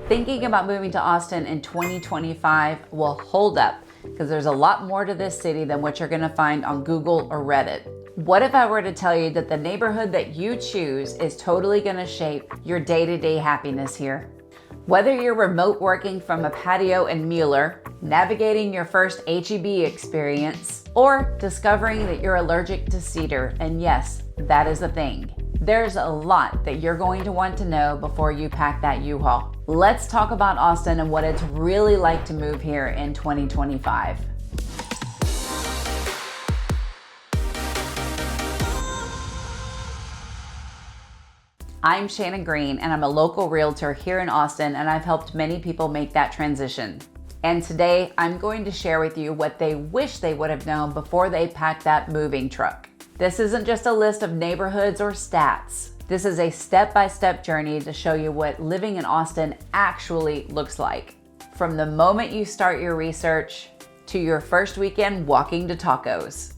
Thinking about moving to Austin in 2025? Well, hold up, because there's a lot more to this city than what you're gonna find on Google or Reddit. What if I were to tell you that the neighborhood that you choose is totally gonna shape your day-to-day happiness here? Whether you're remote working from a patio in Mueller, navigating your first H-E-B experience, or discovering that you're allergic to cedar, and yes, that is a thing. There's a lot that you're going to want to know before you pack that U-Haul. Let's talk about Austin and what it's really like to move here in 2025. I'm Shannon Green, and I'm a local realtor here in Austin, and I've helped many people make that transition. And today, I'm going to share with you what they wish they would have known before they packed that moving truck. This isn't just a list of neighborhoods or stats. This is a step-by-step journey to show you what living in Austin actually looks like. From the moment you start your research to your first weekend walking to tacos.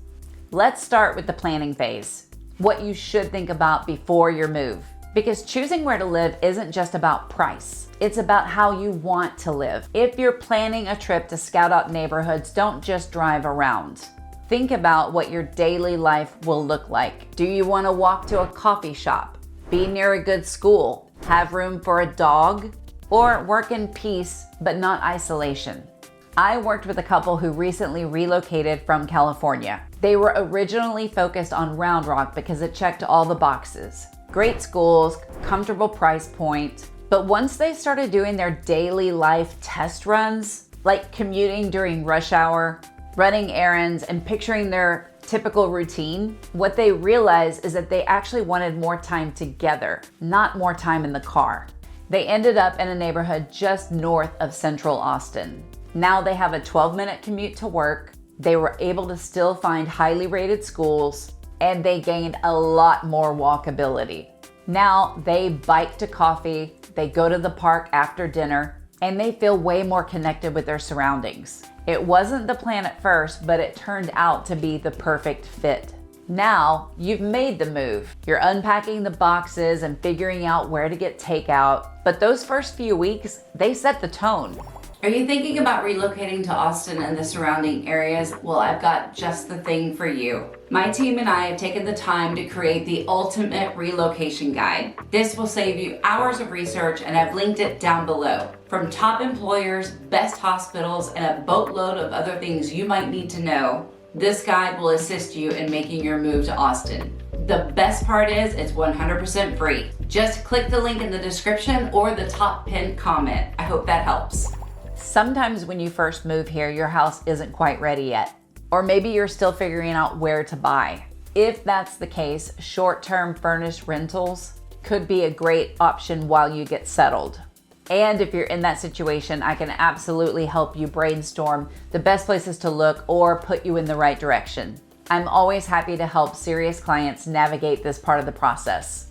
Let's start with the planning phase. What you should think about before your move. Because choosing where to live isn't just about price. It's about how you want to live. If you're planning a trip to scout out neighborhoods, don't just drive around. Think about what your daily life will look like. Do you want to walk to a coffee shop? Be near a good school? Have room for a dog? Or work in peace, but not isolation? I worked with a couple who recently relocated from California. They were originally focused on Round Rock because it checked all the boxes. Great schools, comfortable price point. But once they started doing their daily life test runs, like commuting during rush hour, running errands, and picturing their typical routine, what they realized is that they actually wanted more time together, not more time in the car. They ended up in a neighborhood just north of Central Austin. Now they have a 12-minute commute to work. They were able to still find highly rated schools, and they gained a lot more walkability. Now they bike to coffee, they go to the park after dinner, and they feel way more connected with their surroundings. It wasn't the plan at first, but it turned out to be the perfect fit. Now you've made the move. You're unpacking the boxes and figuring out where to get takeout, but those first few weeks, they set the tone. Are you thinking about relocating to Austin and the surrounding areas? Well, I've got just the thing for you. My team and I have taken the time to create the ultimate relocation guide. This will save you hours of research, and I've linked it down below. From top employers, best hospitals, and a boatload of other things you might need to know, this guide will assist you in making your move to Austin. The best part is it's 100% free. Just click the link in the description or the top pinned comment. I hope that helps. Sometimes when you first move here, your house isn't quite ready yet. Or maybe you're still figuring out where to buy. If that's the case, short-term furnished rentals could be a great option while you get settled. And if you're in that situation, I can absolutely help you brainstorm the best places to look or put you in the right direction. I'm always happy to help serious clients navigate this part of the process.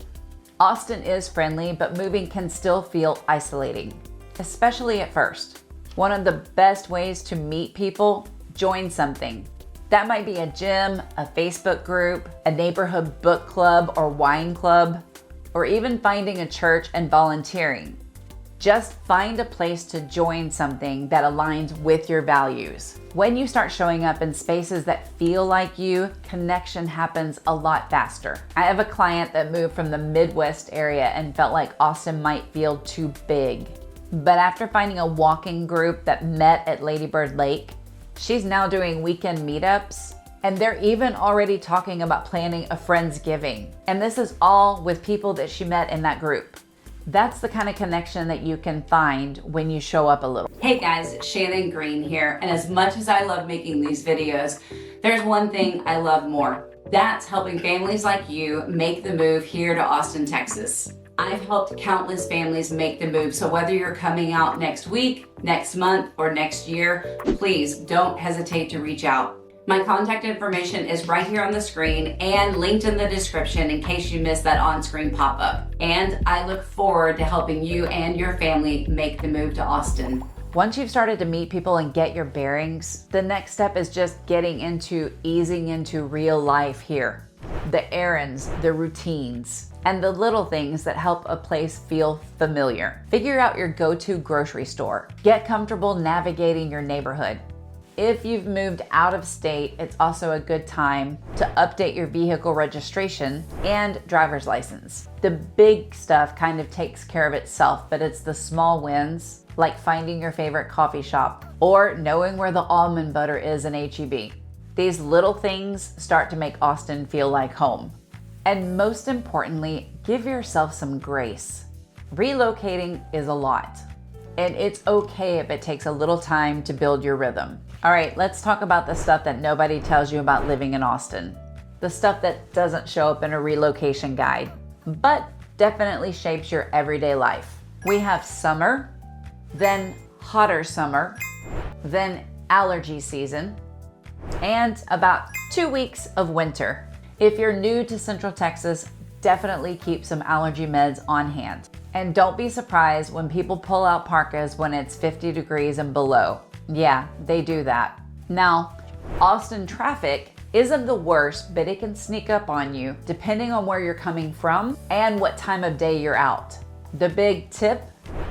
Austin is friendly, but moving can still feel isolating, especially at first. One of the best ways to meet people, join something. That might be a gym, a Facebook group, a neighborhood book club or wine club, or even finding a church and volunteering. Just find a place to join something that aligns with your values. When you start showing up in spaces that feel like you, connection happens a lot faster. I have a client that moved from the Midwest area and felt like Austin might feel too big. But after finding a walking group that met at Lady Bird Lake, she's now doing weekend meetups, and they're even already talking about planning a Friendsgiving. And this is all with people that she met in that group. That's the kind of connection that you can find when you show up a little. Hey guys, Shannon Green here, and as much as I love making these videos, there's one thing I love more. That's helping families like you make the move here to Austin, Texas. I've helped countless families make the move, so whether you're coming out next week, next month, or next year, please don't hesitate to reach out. My contact information is right here on the screen and linked in the description in case you missed that on-screen pop-up. And I look forward to helping you and your family make the move to Austin. Once you've started to meet people and get your bearings, the next step is just easing into real life here. The errands, the routines, and the little things that help a place feel familiar. Figure out your go-to grocery store. Get comfortable navigating your neighborhood. If you've moved out of state, it's also a good time to update your vehicle registration and driver's license. The big stuff kind of takes care of itself, but it's the small wins, like finding your favorite coffee shop or knowing where the almond butter is in H-E-B. These little things start to make Austin feel like home. And most importantly, give yourself some grace. Relocating is a lot, and it's okay if it takes a little time to build your rhythm. All right, let's talk about the stuff that nobody tells you about living in Austin. The stuff that doesn't show up in a relocation guide, but definitely shapes your everyday life. We have summer, then hotter summer, then allergy season, and about 2 weeks of winter. If you're new to Central Texas, definitely keep some allergy meds on hand. And don't be surprised when people pull out parkas when it's 50 degrees and below. Yeah, they do that. Now, Austin traffic isn't the worst, but it can sneak up on you depending on where you're coming from and what time of day you're out. The big tip,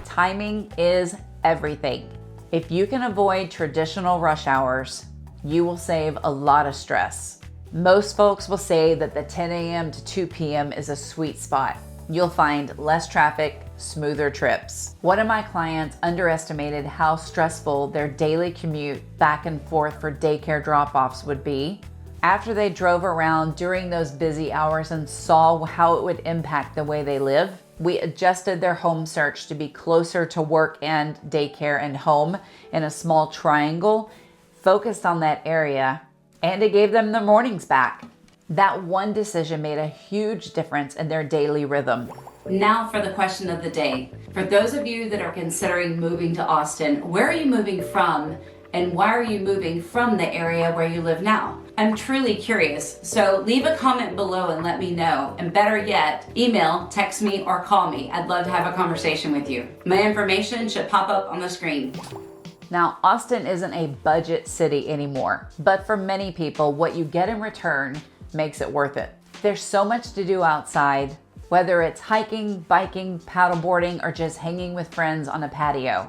timing is everything. If you can avoid traditional rush hours, you will save a lot of stress. Most folks will say that the 10 a.m. to 2 p.m. is a sweet spot. You'll find less traffic, smoother trips. One of my clients underestimated how stressful their daily commute back and forth for daycare drop-offs would be. After they drove around during those busy hours and saw how it would impact the way they live, we adjusted their home search to be closer to work and daycare and home in a small triangle, focused on that area, and it gave them the mornings back. That one decision made a huge difference in their daily rhythm. Now for the question of the day. For those of you that are considering moving to Austin, where are you moving from, and why are you moving from the area where you live now? I'm truly curious, so leave a comment below and let me know. And better yet, email, text me, or call me. I'd love to have a conversation with you. My information should pop up on the screen. Now, Austin isn't a budget city anymore, but for many people, what you get in return makes it worth it. There's so much to do outside, whether it's hiking, biking, paddleboarding, or just hanging with friends on a patio.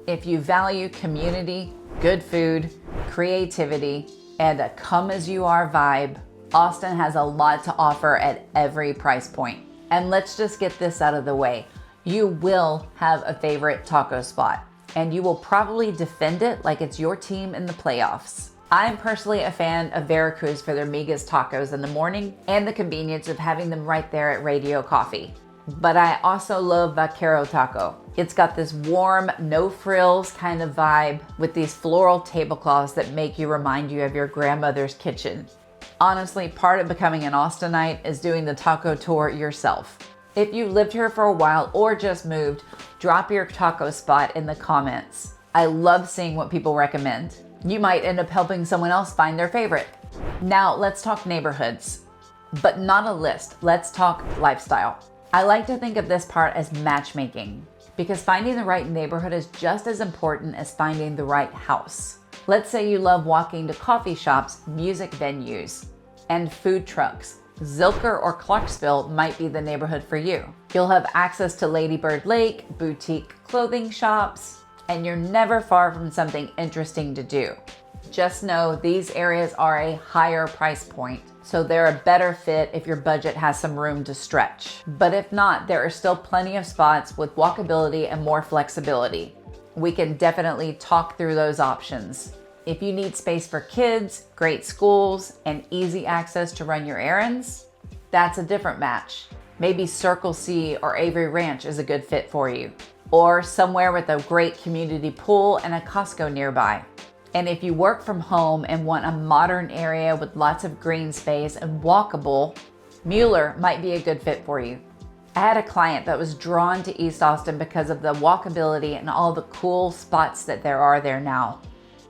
If you value community, good food, creativity, and a come-as-you-are vibe, Austin has a lot to offer at every price point. And let's just get this out of the way. You will have a favorite taco spot, and you will probably defend it like it's your team in the playoffs. I'm personally a fan of Veracruz for their migas tacos in the morning and the convenience of having them right there at Radio Coffee. But I also love Vaquero Taco. It's got this warm, no frills kind of vibe with these floral tablecloths that make you remind you of your grandmother's kitchen. Honestly, part of becoming an Austinite is doing the taco tour yourself. If you lived here for a while or just moved, drop your taco spot in the comments. I love seeing what people recommend. You might end up helping someone else find their favorite. Now let's talk neighborhoods, but not a list. Let's talk lifestyle. I like to think of this part as matchmaking because finding the right neighborhood is just as important as finding the right house. Let's say you love walking to coffee shops, music venues, and food trucks. Zilker or Clarksville might be the neighborhood for you. You'll have access to Lady Bird Lake, boutique clothing shops, and you're never far from something interesting to do. Just know these areas are a higher price point, so they're a better fit if your budget has some room to stretch. But if not, there are still plenty of spots with walkability and more flexibility. We can definitely talk through those options. If you need space for kids, great schools, and easy access to run your errands, that's a different match. Maybe Circle C or Avery Ranch is a good fit for you, or somewhere with a great community pool and a Costco nearby. And if you work from home and want a modern area with lots of green space and walkable, Mueller might be a good fit for you. I had a client that was drawn to East Austin because of the walkability and all the cool spots that there are there now.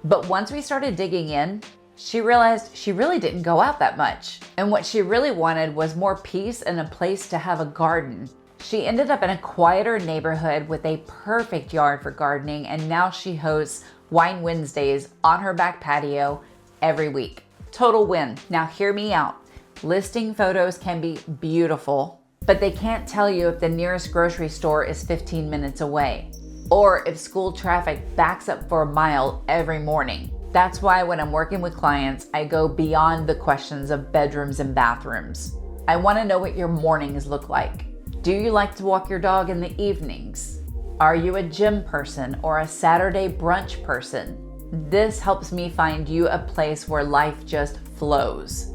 But once we started digging in, she realized she really didn't go out that much. And what she really wanted was more peace and a place to have a garden. She ended up in a quieter neighborhood with a perfect yard for gardening, and now she hosts Wine Wednesdays on her back patio every week. Total win. Now hear me out. Listing photos can be beautiful, but they can't tell you if the nearest grocery store is 15 minutes away, or if school traffic backs up for a mile every morning. That's why when I'm working with clients, I go beyond the questions of bedrooms and bathrooms. I want to know what your mornings look like. Do you like to walk your dog in the evenings? Are you a gym person or a Saturday brunch person? This helps me find you a place where life just flows.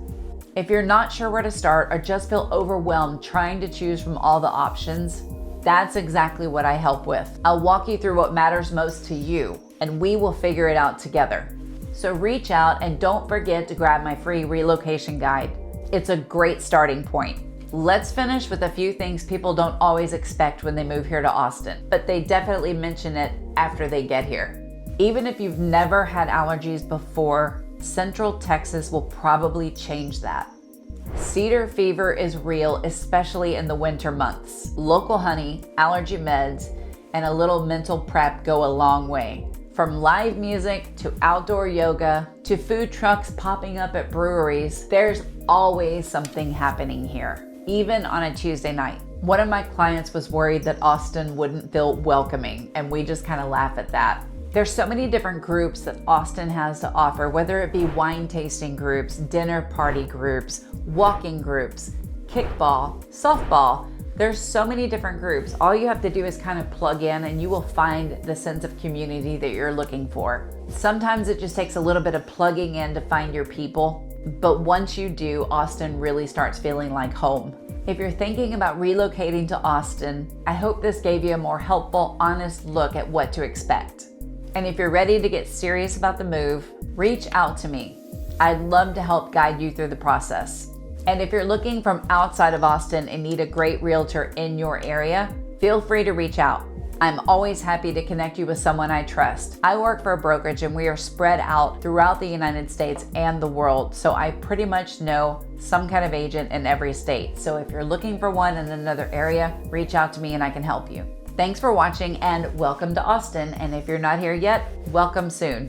If you're not sure where to start or just feel overwhelmed trying to choose from all the options, that's exactly what I help with. I'll walk you through what matters most to you, and we will figure it out together. So reach out and don't forget to grab my free relocation guide. It's a great starting point. Let's finish with a few things people don't always expect when they move here to Austin, but they definitely mention it after they get here. Even if you've never had allergies before, Central Texas will probably change that. Cedar fever is real, especially in the winter months. Local honey, allergy meds, and a little mental prep go a long way. From live music to outdoor yoga to food trucks popping up at breweries, there's always something happening here, even on a Tuesday night. One of my clients was worried that Austin wouldn't feel welcoming, and we just kind of laugh at that. There's so many different groups that Austin has to offer, whether it be wine tasting groups, dinner party groups, walking groups, kickball, softball. There's so many different groups. All you have to do is kind of plug in and you will find the sense of community that you're looking for. Sometimes it just takes a little bit of plugging in to find your people, but once you do, Austin really starts feeling like home. If you're thinking about relocating to Austin, I hope this gave you a more helpful, honest look at what to expect. And if you're ready to get serious about the move, reach out to me. I'd love to help guide you through the process. And if you're looking from outside of Austin and need a great realtor in your area, feel free to reach out. I'm always happy to connect you with someone I trust. I work for a brokerage and we are spread out throughout the United States and the world, so I pretty much know some kind of agent in every state. So if you're looking for one in another area, reach out to me and I can help you. Thanks for watching and welcome to Austin. And if you're not here yet, welcome soon.